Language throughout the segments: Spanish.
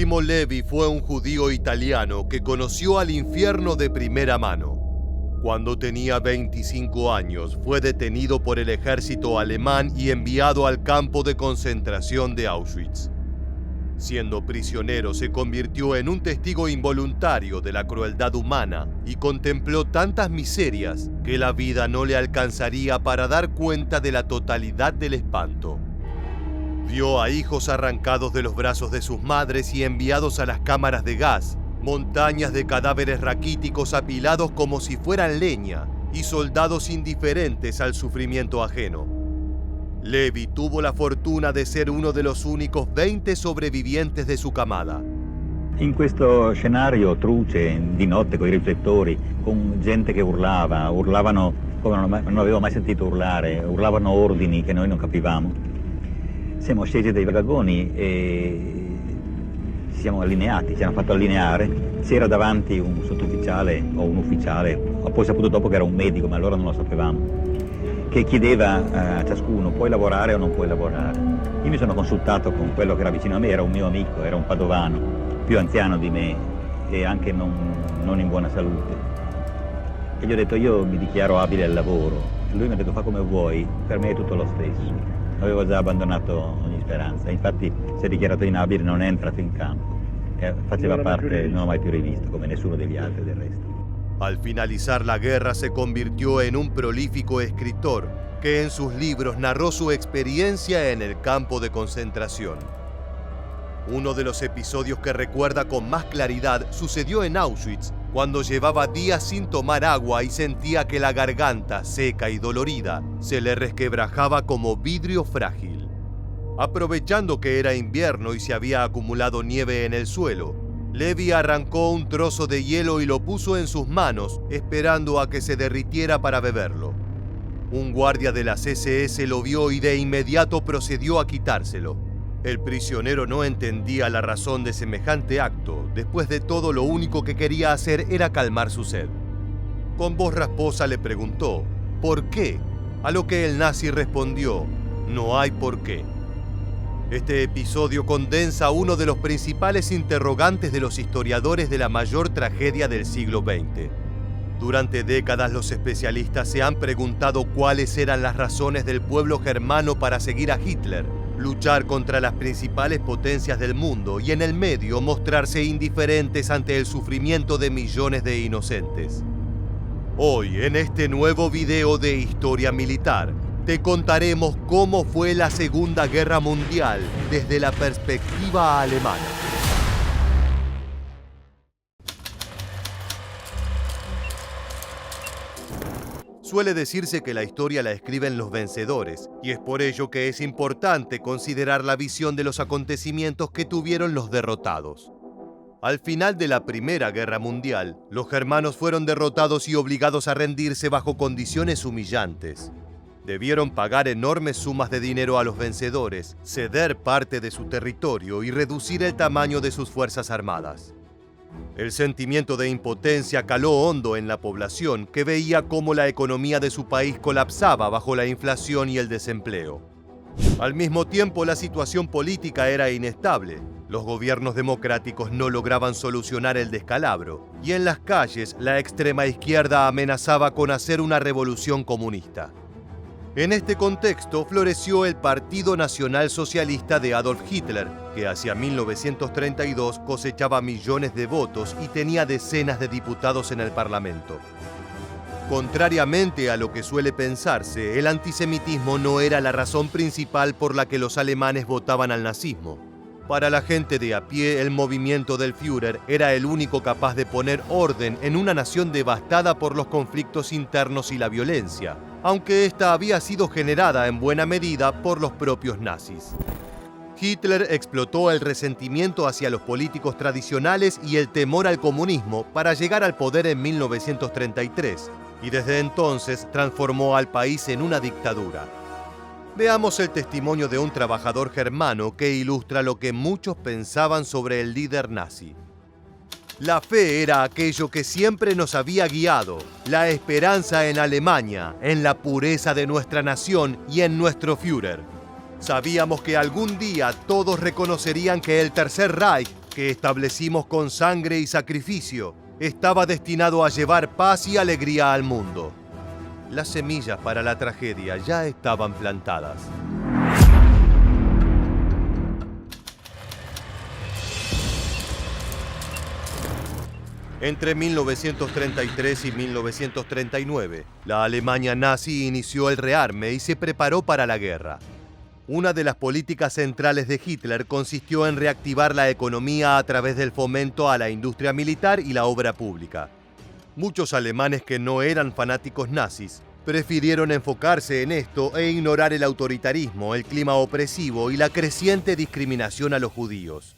Primo Levi fue un judío italiano que conoció al infierno de primera mano. Cuando tenía 25 años, fue detenido por el ejército alemán y enviado al campo de concentración de Auschwitz. Siendo prisionero, se convirtió en un testigo involuntario de la crueldad humana y contempló tantas miserias que la vida no le alcanzaría para dar cuenta de la totalidad del espanto. Vio a hijos arrancados de los brazos de sus madres y enviados a las cámaras de gas, montañas de cadáveres raquíticos apilados como si fueran leña, y soldados indiferentes al sufrimiento ajeno. Levi tuvo la fortuna de ser uno de los únicos 20 sobrevivientes de su camada. In questo scenario truce, di notte con i riflettori, con gente che urlavano come non avevo mai sentito urlavano ordini che noi non capivamo. Siamo scesi dai vagoni e ci siamo allineati, ci hanno fatto allineare. C'era davanti un sottufficiale o un ufficiale, ho poi saputo dopo che era un medico, ma allora non lo sapevamo, che chiedeva a ciascuno: puoi lavorare o non puoi lavorare? Io mi sono consultato con quello che era vicino a me, era un mio amico, era un padovano, più anziano di me e anche non in buona salute. E gli ho detto: io mi dichiaro abile al lavoro. E lui mi ha detto: fa come vuoi, per me è tutto lo stesso. Avevo già abbandonato ogni speranza, infatti si è dichiarato inabile, non è entrato in campo. Faceva parte, non l'ho mai più rivisto, come nessuno degli altri del resto. Al finalizar la guerra se convirtió en un prolífico escritor que en sus libros narró su experiencia en el campo de concentración. Uno de los episodios que recuerda con más claridad sucedió en Auschwitz, cuando llevaba días sin tomar agua y sentía que la garganta, seca y dolorida, se le resquebrajaba como vidrio frágil. Aprovechando que era invierno y se había acumulado nieve en el suelo, Levi arrancó un trozo de hielo y lo puso en sus manos, esperando a que se derritiera para beberlo. Un guardia de las SS lo vio y de inmediato procedió a quitárselo. El prisionero no entendía la razón de semejante acto. Después de todo, lo único que quería hacer era calmar su sed. Con voz rasposa le preguntó: ¿por qué? A lo que el nazi respondió: no hay por qué. Este episodio condensa uno de los principales interrogantes de los historiadores de la mayor tragedia del siglo XX. Durante décadas los especialistas se han preguntado cuáles eran las razones del pueblo germano para seguir a Hitler, luchar contra las principales potencias del mundo y en el medio mostrarse indiferentes ante el sufrimiento de millones de inocentes. Hoy, en este nuevo video de Historia Militar, te contaremos cómo fue la Segunda Guerra Mundial desde la perspectiva alemana. Suele decirse que la historia la escriben los vencedores, y es por ello que es importante considerar la visión de los acontecimientos que tuvieron los derrotados. Al final de la Primera Guerra Mundial, los germanos fueron derrotados y obligados a rendirse bajo condiciones humillantes. Debieron pagar enormes sumas de dinero a los vencedores, ceder parte de su territorio y reducir el tamaño de sus fuerzas armadas. El sentimiento de impotencia caló hondo en la población, que veía cómo la economía de su país colapsaba bajo la inflación y el desempleo. Al mismo tiempo, la situación política era inestable. Los gobiernos democráticos no lograban solucionar el descalabro, y en las calles la extrema izquierda amenazaba con hacer una revolución comunista. En este contexto floreció el Partido Nacional Socialista de Adolf Hitler, que hacia 1932 cosechaba millones de votos y tenía decenas de diputados en el Parlamento. Contrariamente a lo que suele pensarse, el antisemitismo no era la razón principal por la que los alemanes votaban al nazismo. Para la gente de a pie, el movimiento del Führer era el único capaz de poner orden en una nación devastada por los conflictos internos y la violencia, aunque esta había sido generada en buena medida por los propios nazis. Hitler explotó el resentimiento hacia los políticos tradicionales y el temor al comunismo para llegar al poder en 1933, y desde entonces transformó al país en una dictadura. Veamos el testimonio de un trabajador germano que ilustra lo que muchos pensaban sobre el líder nazi. La fe era aquello que siempre nos había guiado, la esperanza en Alemania, en la pureza de nuestra nación y en nuestro Führer. Sabíamos que algún día todos reconocerían que el Tercer Reich, que establecimos con sangre y sacrificio, estaba destinado a llevar paz y alegría al mundo. Las semillas para la tragedia ya estaban plantadas. Entre 1933 y 1939, la Alemania nazi inició el rearme y se preparó para la guerra. Una de las políticas centrales de Hitler consistió en reactivar la economía a través del fomento a la industria militar y la obra pública. Muchos alemanes que no eran fanáticos nazis prefirieron enfocarse en esto e ignorar el autoritarismo, el clima opresivo y la creciente discriminación a los judíos.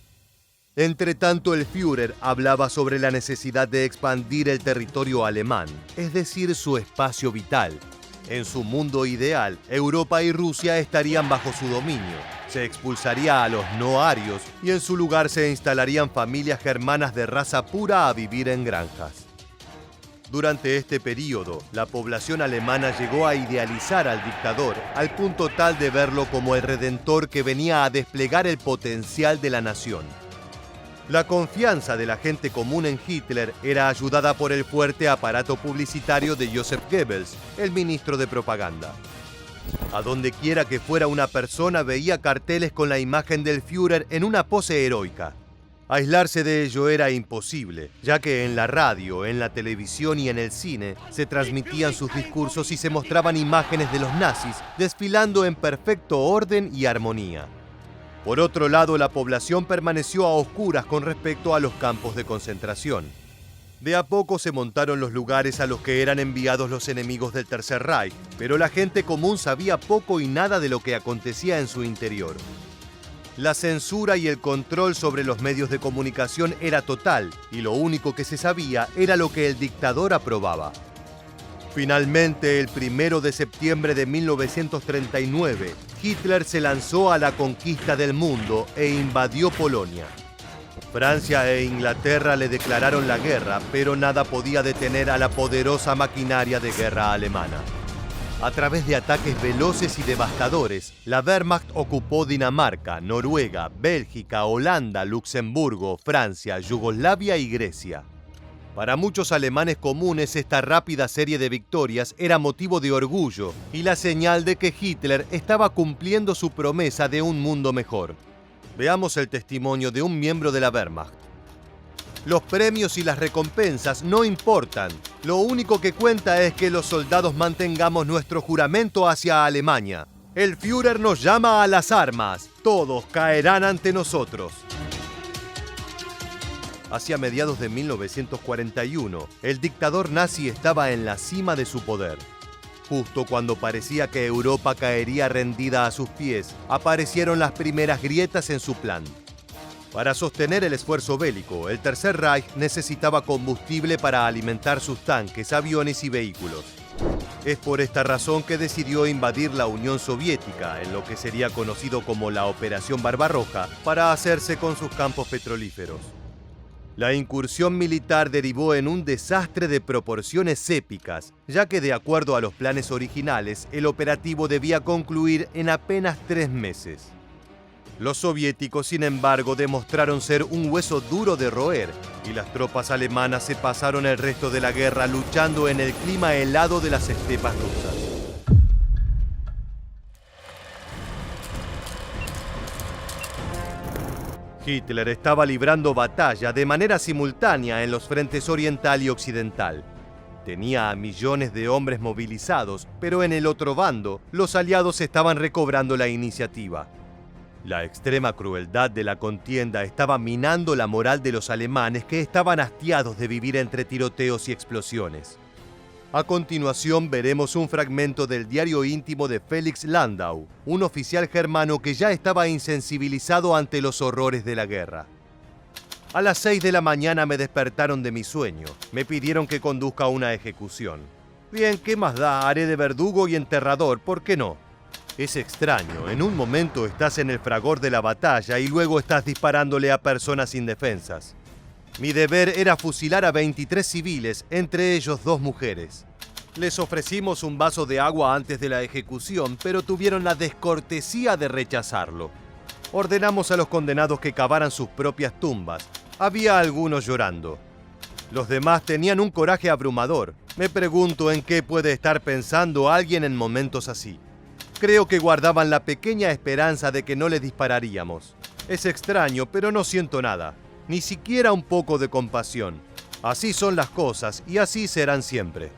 Entretanto, el Führer hablaba sobre la necesidad de expandir el territorio alemán, es decir, su espacio vital. En su mundo ideal, Europa y Rusia estarían bajo su dominio. Se expulsaría a los no arios y en su lugar se instalarían familias germanas de raza pura a vivir en granjas. Durante este período, la población alemana llegó a idealizar al dictador al punto tal de verlo como el redentor que venía a desplegar el potencial de la nación. La confianza de la gente común en Hitler era ayudada por el fuerte aparato publicitario de Joseph Goebbels, el ministro de propaganda. A donde quiera que fuera una persona veía carteles con la imagen del Führer en una pose heroica. Aislarse de ello era imposible, ya que en la radio, en la televisión y en el cine se transmitían sus discursos y se mostraban imágenes de los nazis desfilando en perfecto orden y armonía. Por otro lado, la población permaneció a oscuras con respecto a los campos de concentración. De a poco se montaron los lugares a los que eran enviados los enemigos del Tercer Reich, pero la gente común sabía poco y nada de lo que acontecía en su interior. La censura y el control sobre los medios de comunicación era total, y lo único que se sabía era lo que el dictador aprobaba. Finalmente, el 1 de septiembre de 1939, Hitler se lanzó a la conquista del mundo e invadió Polonia. Francia e Inglaterra le declararon la guerra, pero nada podía detener a la poderosa maquinaria de guerra alemana. A través de ataques veloces y devastadores, la Wehrmacht ocupó Dinamarca, Noruega, Bélgica, Holanda, Luxemburgo, Francia, Yugoslavia y Grecia. Para muchos alemanes comunes, esta rápida serie de victorias era motivo de orgullo y la señal de que Hitler estaba cumpliendo su promesa de un mundo mejor. Veamos el testimonio de un miembro de la Wehrmacht. Los premios y las recompensas no importan. Lo único que cuenta es que los soldados mantengamos nuestro juramento hacia Alemania. El Führer nos llama a las armas. Todos caerán ante nosotros. Hacia mediados de 1941, el dictador nazi estaba en la cima de su poder. Justo cuando parecía que Europa caería rendida a sus pies, aparecieron las primeras grietas en su plan. Para sostener el esfuerzo bélico, el Tercer Reich necesitaba combustible para alimentar sus tanques, aviones y vehículos. Es por esta razón que decidió invadir la Unión Soviética, en lo que sería conocido como la Operación Barbarroja, para hacerse con sus campos petrolíferos. La incursión militar derivó en un desastre de proporciones épicas, ya que de acuerdo a los planes originales, el operativo debía concluir en apenas 3 meses. Los soviéticos, sin embargo, demostraron ser un hueso duro de roer, y las tropas alemanas se pasaron el resto de la guerra luchando en el clima helado de las estepas rusas. Hitler estaba librando batalla de manera simultánea en los frentes oriental y occidental. Tenía a millones de hombres movilizados, pero en el otro bando, los aliados estaban recobrando la iniciativa. La extrema crueldad de la contienda estaba minando la moral de los alemanes que estaban hastiados de vivir entre tiroteos y explosiones. A continuación veremos un fragmento del diario íntimo de Felix Landau, un oficial germano que ya estaba insensibilizado ante los horrores de la guerra. A las 6 de la mañana me despertaron de mi sueño. Me pidieron que conduzca una ejecución. Bien, ¿qué más da? Haré de verdugo y enterrador, ¿por qué no? Es extraño, en un momento estás en el fragor de la batalla y luego estás disparándole a personas indefensas. Mi deber era fusilar a 23 civiles, entre ellos 2 mujeres. Les ofrecimos un vaso de agua antes de la ejecución, pero tuvieron la descortesía de rechazarlo. Ordenamos a los condenados que cavaran sus propias tumbas, Había algunos llorando. Los demás tenían un coraje abrumador. Me pregunto en qué puede estar pensando alguien en momentos así. Creo que guardaban la pequeña esperanza de que no les dispararíamos. Es extraño, pero no siento nada. Ni siquiera un poco de compasión. Así son las cosas y así serán siempre.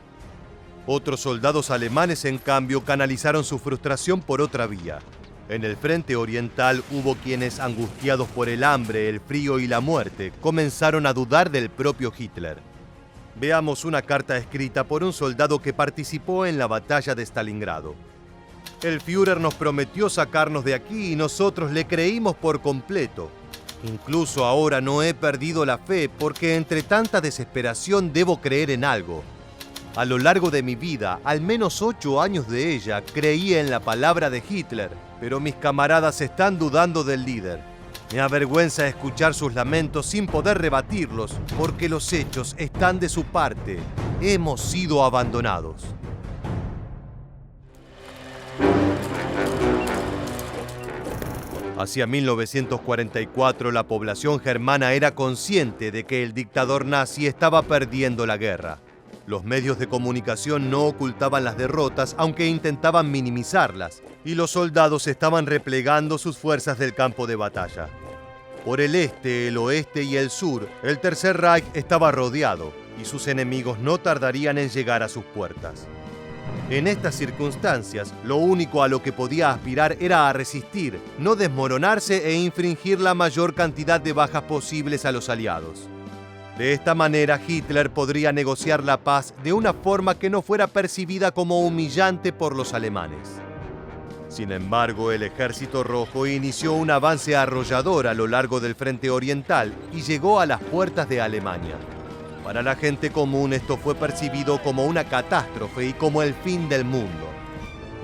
Otros soldados alemanes, en cambio, canalizaron su frustración por otra vía. En el frente oriental hubo quienes, angustiados por el hambre, el frío y la muerte, comenzaron a dudar del propio Hitler. Veamos una carta escrita por un soldado que participó en la batalla de Stalingrado. El Führer nos prometió sacarnos de aquí y nosotros le creímos por completo. Incluso ahora no he perdido la fe porque entre tanta desesperación debo creer en algo. A lo largo de mi vida, al menos 8 años de ella, creí en la palabra de Hitler, pero mis camaradas están dudando del líder. Me avergüenza escuchar sus lamentos sin poder rebatirlos, porque los hechos están de su parte. Hemos sido abandonados. Hacia 1944, la población germana era consciente de que el dictador nazi estaba perdiendo la guerra. Los medios de comunicación no ocultaban las derrotas, aunque intentaban minimizarlas, y los soldados estaban replegando sus fuerzas del campo de batalla. Por el este, el oeste y el sur, el Tercer Reich estaba rodeado, y sus enemigos no tardarían en llegar a sus puertas. En estas circunstancias, lo único a lo que podía aspirar era a resistir, no desmoronarse e infringir la mayor cantidad de bajas posibles a los aliados. De esta manera, Hitler podría negociar la paz de una forma que no fuera percibida como humillante por los alemanes. Sin embargo, el Ejército Rojo inició un avance arrollador a lo largo del frente oriental y llegó a las puertas de Alemania. Para la gente común esto fue percibido como una catástrofe y como el fin del mundo.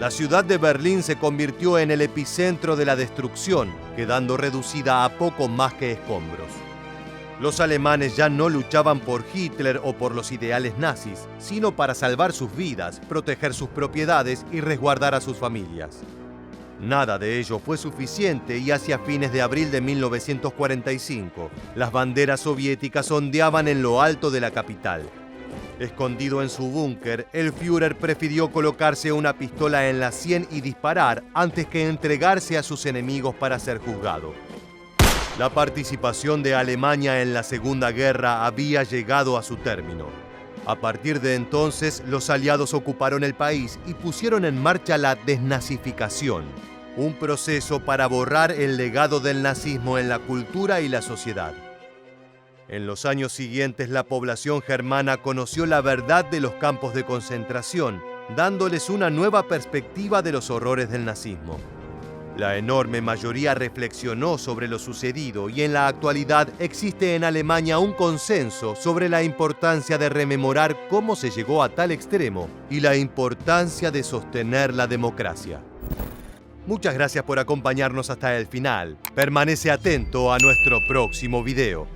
La ciudad de Berlín se convirtió en el epicentro de la destrucción, quedando reducida a poco más que escombros. Los alemanes ya no luchaban por Hitler o por los ideales nazis, sino para salvar sus vidas, proteger sus propiedades y resguardar a sus familias. Nada de ello fue suficiente y hacia fines de abril de 1945, las banderas soviéticas ondeaban en lo alto de la capital. Escondido en su búnker, el Führer prefirió colocarse una pistola en la sien y disparar antes que entregarse a sus enemigos para ser juzgado. La participación de Alemania en la Segunda Guerra había llegado a su término. A partir de entonces, los aliados ocuparon el país y pusieron en marcha la desnazificación, un proceso para borrar el legado del nazismo en la cultura y la sociedad. En los años siguientes, la población germana conoció la verdad de los campos de concentración, dándoles una nueva perspectiva de los horrores del nazismo. La enorme mayoría reflexionó sobre lo sucedido y en la actualidad existe en Alemania un consenso sobre la importancia de rememorar cómo se llegó a tal extremo y la importancia de sostener la democracia. Muchas gracias por acompañarnos hasta el final. Permanece atento a nuestro próximo video.